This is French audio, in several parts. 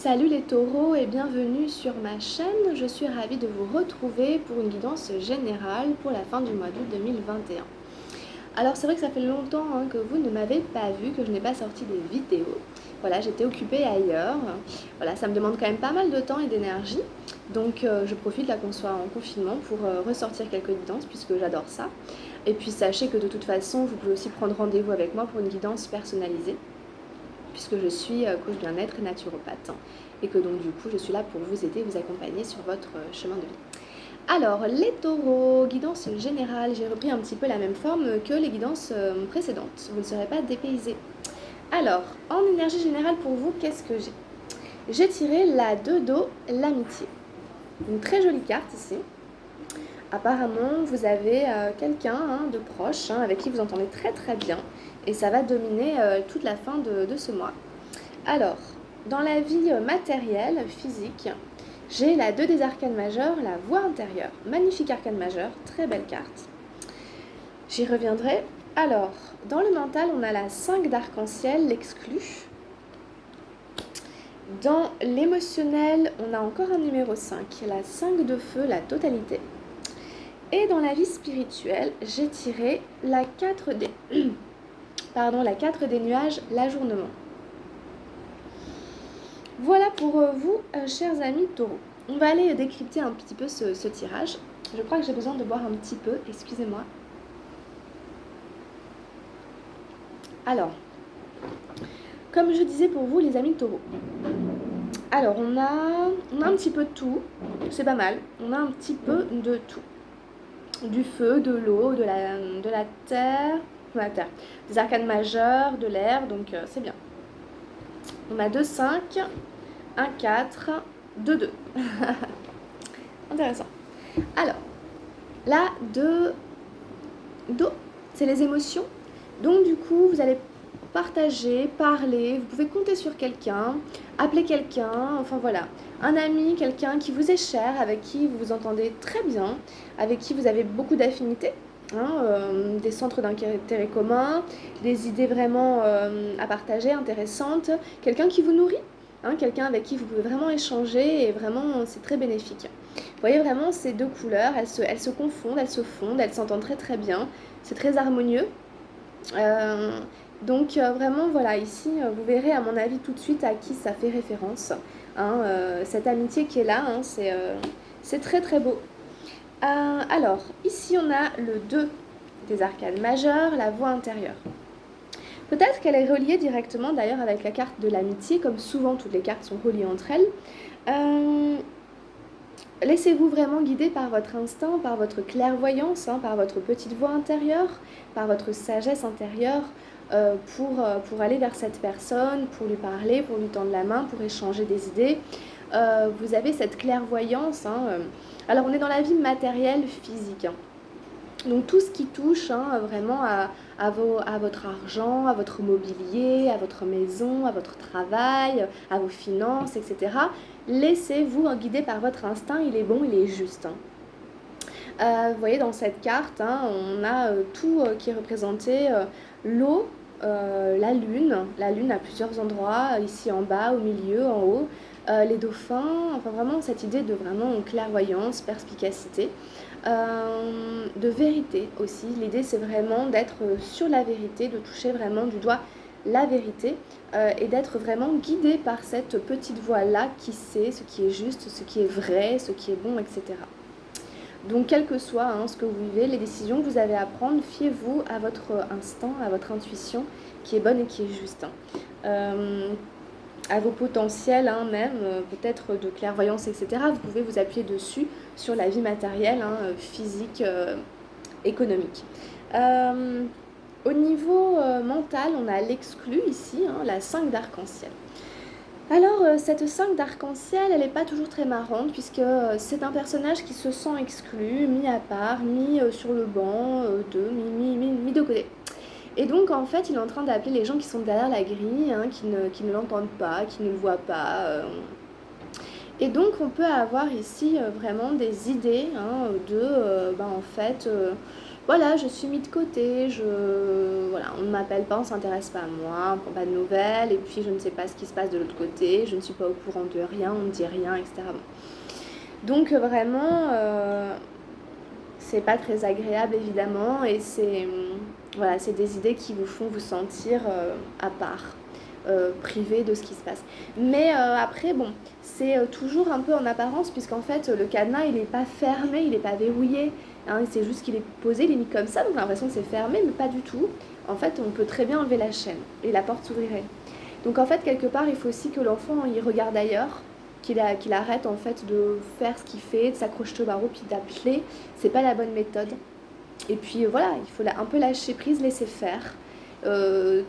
Salut les taureaux et bienvenue sur ma chaîne. Je suis ravie de vous retrouver pour une guidance générale pour la fin du mois d'août 2021. Alors c'est vrai que ça fait longtemps que vous ne m'avez pas vu, que je n'ai pas sorti des vidéos. Voilà, j'étais occupée ailleurs. Voilà, ça me demande quand même pas mal de temps et d'énergie. Donc je profite là qu'on soit en confinement pour ressortir quelques guidances puisque j'adore ça. Et puis sachez que de toute façon, vous pouvez aussi prendre rendez-vous avec moi pour une guidance personnalisée, puisque je suis coach bien-être et naturopathe. Et que donc du coup, je suis là pour vous aider, vous accompagner sur votre chemin de vie. Alors, les taureaux, guidance générale, j'ai repris un petit peu la même forme que les guidances précédentes. Vous ne serez pas dépaysés. Alors, en énergie générale pour vous, qu'est-ce que j'ai? J'ai tiré la 2 d'eau, l'amitié. Une très jolie carte ici. Apparemment, vous avez quelqu'un de proche avec qui vous entendez très très bien. Et ça va dominer toute la fin de ce mois. Alors, dans la vie matérielle, physique, j'ai la 2 des arcanes majeurs, la voie intérieure. Magnifique arcane majeur, très belle carte. J'y reviendrai. Alors, dans le mental, on a la 5 d'arc-en-ciel, l'exclu. Dans l'émotionnel, on a encore un numéro 5, la 5 de feu, la totalité. Et dans la vie spirituelle, j'ai tiré la 4 des, la 4 des nuages, l'ajournement. Voilà pour vous, chers amis taureaux. On va aller décrypter un petit peu ce tirage. Je crois que j'ai besoin de boire un petit peu, excusez-moi. Alors, comme je disais pour vous, les amis taureaux. Alors, on a un petit peu de tout, c'est pas mal. On a un petit peu de tout. Du feu, de l'eau, de la terre, des arcanes majeures, de l'air, donc c'est bien. On a 2, 5, 1, 4, 2, 2. Intéressant. Alors, là, d'eau, c'est les émotions. Donc du coup, vous allez partager, parler, vous pouvez compter sur quelqu'un, appeler quelqu'un, enfin voilà, un ami, quelqu'un qui vous est cher, avec qui vous vous entendez très bien, avec qui vous avez beaucoup d'affinités, des centres d'intérêt commun, des idées vraiment à partager, intéressantes, quelqu'un qui vous nourrit, quelqu'un avec qui vous pouvez vraiment échanger et vraiment c'est très bénéfique. Vous voyez vraiment ces deux couleurs, elles se confondent, elles se fondent, elles s'entendent très très bien, c'est très harmonieux. Donc vraiment voilà, ici vous verrez à mon avis tout de suite à qui ça fait référence. Cette amitié qui est là, c'est très très beau. Alors, ici on a le 2 des arcanes majeures, la voie intérieure. Peut-être qu'elle est reliée directement d'ailleurs avec la carte de l'amitié, comme souvent toutes les cartes sont reliées entre elles. Laissez-vous vraiment guider par votre instinct, par votre clairvoyance, par votre petite voix intérieure, par votre sagesse intérieure pour aller vers cette personne, pour lui parler, pour lui tendre la main, pour échanger des idées. Vous avez cette clairvoyance. Alors on est dans la vie matérielle, physique. Donc tout ce qui touche vraiment à votre argent, à votre mobilier, à votre maison, à votre travail, à vos finances, etc. Laissez-vous guider par votre instinct, il est bon, il est juste. Vous voyez dans cette carte, on a tout qui est représenté, l'eau, la lune à plusieurs endroits, ici en bas, au milieu, en haut, les dauphins, enfin vraiment cette idée de vraiment clairvoyance, perspicacité. De vérité aussi. L'idée c'est vraiment d'être sur la vérité, de toucher vraiment du doigt la vérité et d'être vraiment guidé par cette petite voix-là qui sait ce qui est juste, ce qui est vrai, ce qui est bon, etc. Donc quel que soit ce que vous vivez, les décisions que vous avez à prendre, fiez-vous à votre instinct, à votre intuition qui est bonne et qui est juste. À vos potentiels, même peut-être de clairvoyance, etc. Vous pouvez vous appuyer dessus sur la vie matérielle, physique, économique. Au niveau mental, on a l'exclu ici, la 5 d'arc-en-ciel. Alors, cette 5 d'arc-en-ciel, elle n'est pas toujours très marrante, puisque c'est un personnage qui se sent exclu, mis à part, mis sur le banc, mis de côté. Et donc, en fait, il est en train d'appeler les gens qui sont derrière la grille, qui ne l'entendent pas, qui ne le voient pas. Et donc, on peut avoir ici vraiment des idées voilà, je suis mis de côté, voilà, on ne m'appelle pas, on ne s'intéresse pas à moi, on ne prend pas de nouvelles, et puis je ne sais pas ce qui se passe de l'autre côté, je ne suis pas au courant de rien, on ne me dit rien, etc. Bon. Donc vraiment, c'est pas très agréable évidemment, et voilà, c'est des idées qui vous font vous sentir à part, privé de ce qui se passe. Mais après, bon, c'est toujours un peu en apparence, puisqu'en fait, le cadenas, il n'est pas fermé, il n'est pas verrouillé. Hein, c'est juste qu'il est posé, il est mis comme ça, donc on a l'impression que c'est fermé, mais pas du tout. En fait, on peut très bien enlever la chaîne, et la porte s'ouvrirait. Donc en fait, quelque part, il faut aussi que l'enfant, il regarde ailleurs, qu'il arrête en fait de faire ce qu'il fait, de s'accrocher au barreau, puis d'appeler. C'est pas la bonne méthode. Et puis voilà, il faut un peu lâcher prise, laisser faire.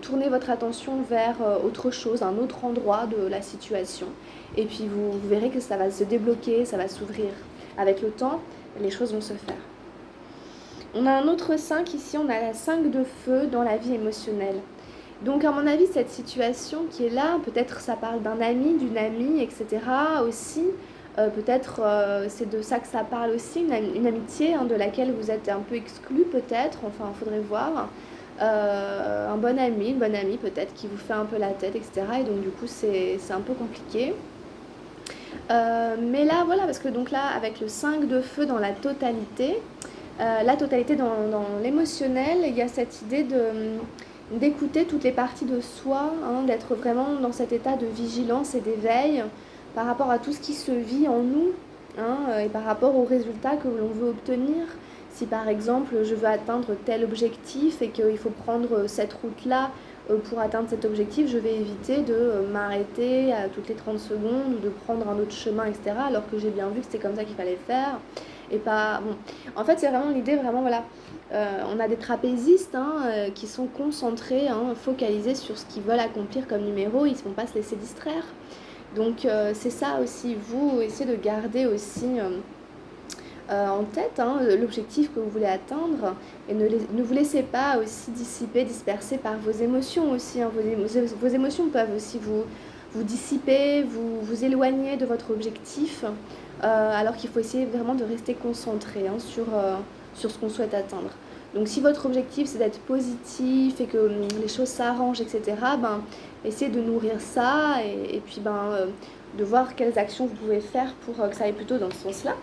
Tournez votre attention vers autre chose, un autre endroit de la situation. Et puis vous verrez que ça va se débloquer, ça va s'ouvrir. Avec le temps, les choses vont se faire. On a un autre 5 ici, on a la 5 de feu dans la vie émotionnelle. Donc à mon avis, cette situation qui est là, peut-être ça parle d'un ami, d'une amie, etc. aussi. Peut-être c'est de ça que ça parle aussi, une amitié de laquelle vous êtes un peu exclu peut-être, enfin il faudrait voir. Un bon ami, une bonne amie peut-être qui vous fait un peu la tête, etc. Et donc du coup c'est un peu compliqué. Mais là voilà, parce que donc là avec le 5 de feu dans la totalité dans l'émotionnel, il y a cette idée d'écouter toutes les parties de soi, d'être vraiment dans cet état de vigilance et d'éveil par rapport à tout ce qui se vit en nous, et par rapport aux résultats que l'on veut obtenir. Si par exemple je veux atteindre tel objectif et qu'il faut prendre cette route-là pour atteindre cet objectif, je vais éviter de m'arrêter à toutes les 30 secondes ou de prendre un autre chemin, etc. Alors que j'ai bien vu que c'était comme ça qu'il fallait faire. Et pas... Bon. En fait, c'est vraiment l'idée, vraiment, voilà. On a des trapézistes qui sont concentrés, focalisés sur ce qu'ils veulent accomplir comme numéro, ils ne vont pas se laisser distraire. Donc c'est ça aussi, vous essayez de garder aussi en tête l'objectif que vous voulez atteindre et ne vous laissez pas aussi dissiper, disperser par vos émotions aussi. Vos émotions peuvent aussi vous dissiper, vous éloigner de votre objectif, alors qu'il faut essayer vraiment de rester concentré sur ce qu'on souhaite atteindre. Donc si votre objectif c'est d'être positif et que les choses s'arrangent, etc., essayez de nourrir ça et puis de voir quelles actions vous pouvez faire pour que ça aille plutôt dans ce sens-là.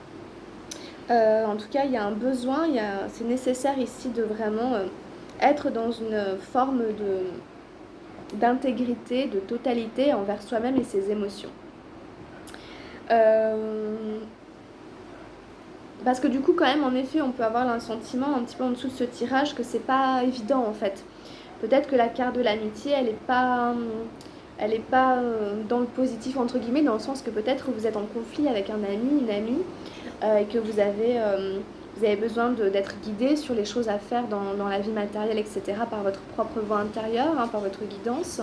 En tout cas, il y a un besoin, c'est nécessaire ici de vraiment être dans une forme d'intégrité, de totalité envers soi-même et ses émotions. Parce que du coup, quand même, en effet, on peut avoir un sentiment un petit peu en dessous de ce tirage que c'est pas évident en fait. Peut-être que la carte de l'amitié, elle est pas dans le positif entre guillemets, dans le sens que peut-être vous êtes en conflit avec un ami, une amie, et que vous avez besoin d'être guidé sur les choses à faire dans la vie matérielle, etc., par votre propre voix intérieure, par votre guidance,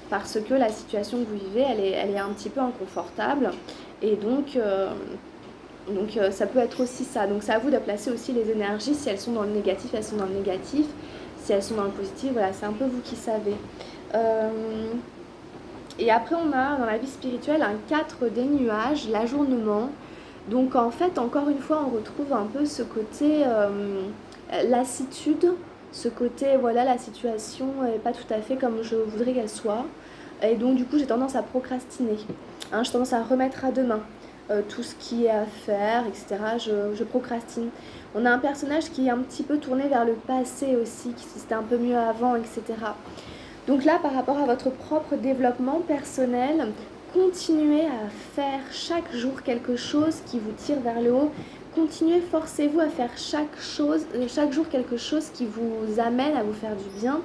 parce que la situation que vous vivez, elle est un petit peu inconfortable. Et donc ça peut être aussi ça. Donc c'est à vous de placer aussi les énergies, si elles sont dans le négatif, elles sont dans le négatif. Si elles sont dans le positif, voilà, c'est un peu vous qui savez. Et après, on a dans la vie spirituelle un 4 des nuages, l'ajournement. Donc en fait, encore une fois, on retrouve un peu ce côté lassitude, ce côté, voilà, la situation n'est pas tout à fait comme je voudrais qu'elle soit. Et donc du coup, j'ai tendance à procrastiner. J'ai tendance à remettre à demain tout ce qui est à faire, etc. Je procrastine. On a un personnage qui est un petit peu tourné vers le passé aussi, qui c'était un peu mieux avant, etc. Donc là, par rapport à votre propre développement personnel, continuez à faire chaque jour quelque chose qui vous tire vers le haut. Continuez, forcez-vous à faire chaque jour quelque chose qui vous amène à vous faire du bien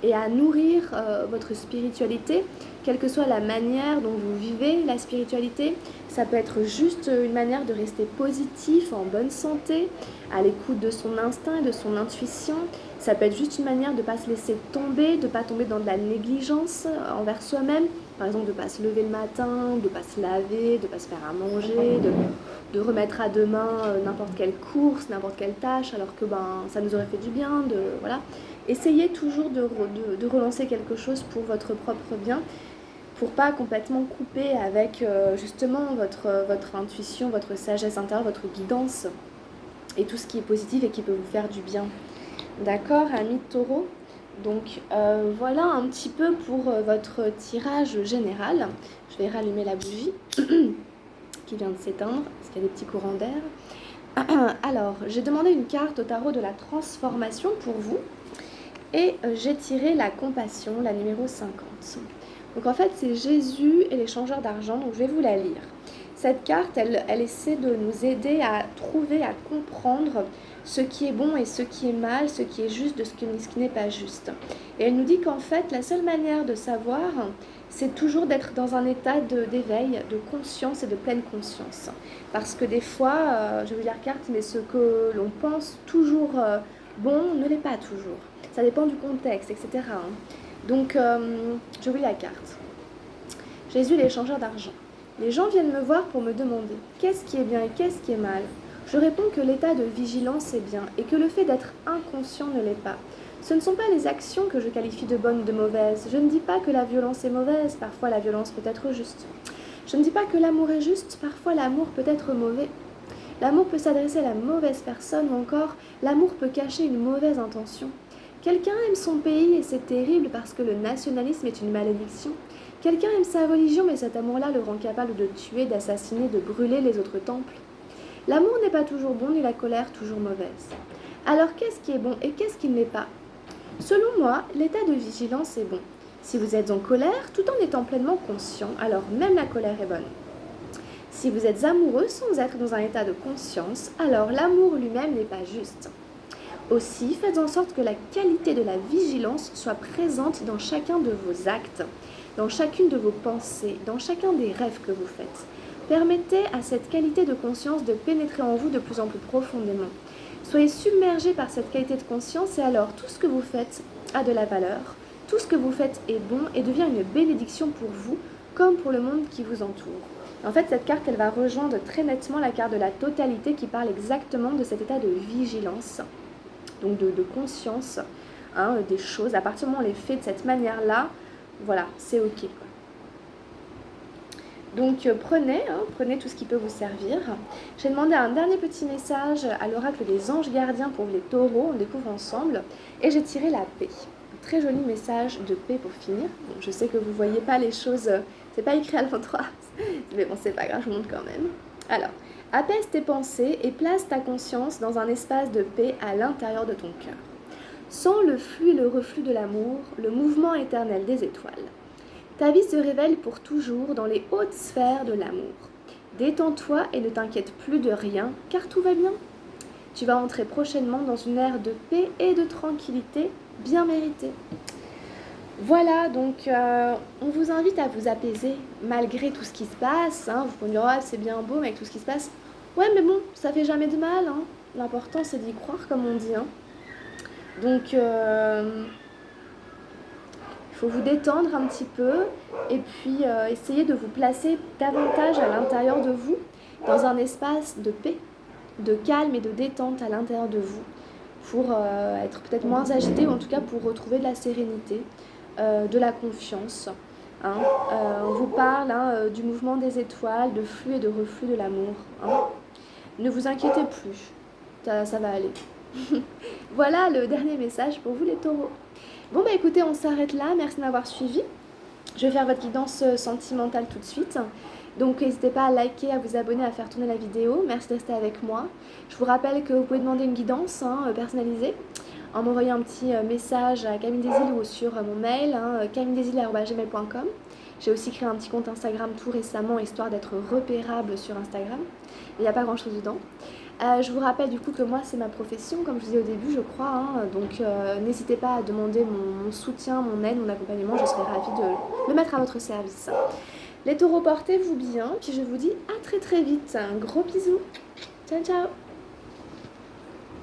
et à nourrir votre spiritualité, quelle que soit la manière dont vous vivez la spiritualité. Ça peut être juste une manière de rester positif, en bonne santé, à l'écoute de son instinct et de son intuition. Ça peut être juste une manière de ne pas se laisser tomber, de ne pas tomber dans de la négligence envers soi-même. Par exemple, de ne pas se lever le matin, de ne pas se laver, de ne pas se faire à manger, de remettre à demain n'importe quelle course, n'importe quelle tâche, alors que ça nous aurait fait du bien. Voilà. Essayez toujours de relancer quelque chose pour votre propre bien, pour pas complètement couper avec justement votre intuition, votre sagesse intérieure, votre guidance et tout ce qui est positif et qui peut vous faire du bien. D'accord, amis taureaux? Donc voilà un petit peu pour votre tirage général. Je vais rallumer la bougie qui vient de s'éteindre parce qu'il y a des petits courants d'air. Alors, j'ai demandé une carte au tarot de la transformation pour vous et j'ai tiré la compassion, la numéro 50. Donc en fait, c'est Jésus et l'échangeur d'argent, donc je vais vous la lire. Cette carte, elle essaie de nous aider à trouver, à comprendre ce qui est bon et ce qui est mal, ce qui est juste de ce qui n'est pas juste. Et elle nous dit qu'en fait, la seule manière de savoir, c'est toujours d'être dans un état d'éveil, de conscience et de pleine conscience. Parce que des fois, je vais vous lire carte, mais ce que l'on pense toujours bon ne l'est pas toujours. Ça dépend du contexte, etc. Donc, je vous lis la carte. Jésus, l'échangeur d'argent. Les gens viennent me voir pour me demander qu'est-ce qui est bien et qu'est-ce qui est mal. Je réponds que l'état de vigilance est bien et que le fait d'être inconscient ne l'est pas. Ce ne sont pas les actions que je qualifie de bonnes ou de mauvaises. Je ne dis pas que la violence est mauvaise, parfois la violence peut être juste. Je ne dis pas que l'amour est juste, parfois l'amour peut être mauvais. L'amour peut s'adresser à la mauvaise personne ou encore l'amour peut cacher une mauvaise intention. Quelqu'un aime son pays et c'est terrible parce que le nationalisme est une malédiction. Quelqu'un aime sa religion mais cet amour-là le rend capable de tuer, d'assassiner, de brûler les autres temples. L'amour n'est pas toujours bon ni la colère toujours mauvaise. Alors qu'est-ce qui est bon et qu'est-ce qui ne l'est pas? Selon moi, l'état de vigilance est bon. Si vous êtes en colère, tout en étant pleinement conscient, alors même la colère est bonne. Si vous êtes amoureux sans être dans un état de conscience, alors l'amour lui-même n'est pas juste. Aussi, faites en sorte que la qualité de la vigilance soit présente dans chacun de vos actes, dans chacune de vos pensées, dans chacun des rêves que vous faites. Permettez à cette qualité de conscience de pénétrer en vous de plus en plus profondément. Soyez submergés par cette qualité de conscience et alors tout ce que vous faites a de la valeur, tout ce que vous faites est bon et devient une bénédiction pour vous comme pour le monde qui vous entoure. En fait, cette carte, elle va rejoindre très nettement la carte de la totalité qui parle exactement de cet état de vigilance, donc de conscience des choses. À partir du moment où on les fait de cette manière-là, voilà, c'est ok, quoi. Donc prenez tout ce qui peut vous servir. J'ai demandé un dernier petit message à l'oracle des anges gardiens pour les taureaux, on découvre ensemble. Et j'ai tiré la paix. Un très joli message de paix pour finir. Bon, je sais que vous ne voyez pas les choses, c'est pas écrit à l'endroit, mais bon, c'est pas grave, je vous montre quand même. Alors, apaise tes pensées et place ta conscience dans un espace de paix à l'intérieur de ton cœur. Sens le flux et le reflux de l'amour, le mouvement éternel des étoiles. Ta vie se révèle pour toujours dans les hautes sphères de l'amour. Détends-toi et ne t'inquiète plus de rien, car tout va bien. Tu vas entrer prochainement dans une ère de paix et de tranquillité bien méritée. Voilà, donc on vous invite à vous apaiser malgré tout ce qui se passe. Vous pouvez dire, c'est bien beau, mais avec tout ce qui se passe. Ouais, mais bon, ça fait jamais de mal. L'important, c'est d'y croire, comme on dit. Donc, il faut vous détendre un petit peu et puis essayer de vous placer davantage à l'intérieur de vous, dans un espace de paix, de calme et de détente à l'intérieur de vous, pour être peut-être moins agité ou en tout cas pour retrouver de la sérénité, de la confiance. On vous parle du mouvement des étoiles, de flux et de reflux de l'amour. Ne vous inquiétez plus, ça va aller. Voilà le dernier message pour vous les taureaux. Bon bah écoutez, on s'arrête là, merci de m'avoir suivi. Je vais faire votre guidance sentimentale tout de suite. Donc n'hésitez pas à liker, à vous abonner, à faire tourner la vidéo. Merci de rester avec moi. Je vous rappelle que vous pouvez demander une guidance personnalisée en m'envoyant un petit message à Camille Desil ou sur mon mail, camilledesil@gmail.com. J'ai aussi créé un petit compte Instagram tout récemment, histoire d'être repérable sur Instagram. Il n'y a pas grand chose dedans. Je vous rappelle du coup que moi c'est ma profession, comme je vous disais au début je crois, donc n'hésitez pas à demander mon soutien, mon aide, mon accompagnement, je serai ravie de le mettre à votre service. Les taureaux, portez-vous bien, puis je vous dis à très très vite, un gros bisou, ciao ciao.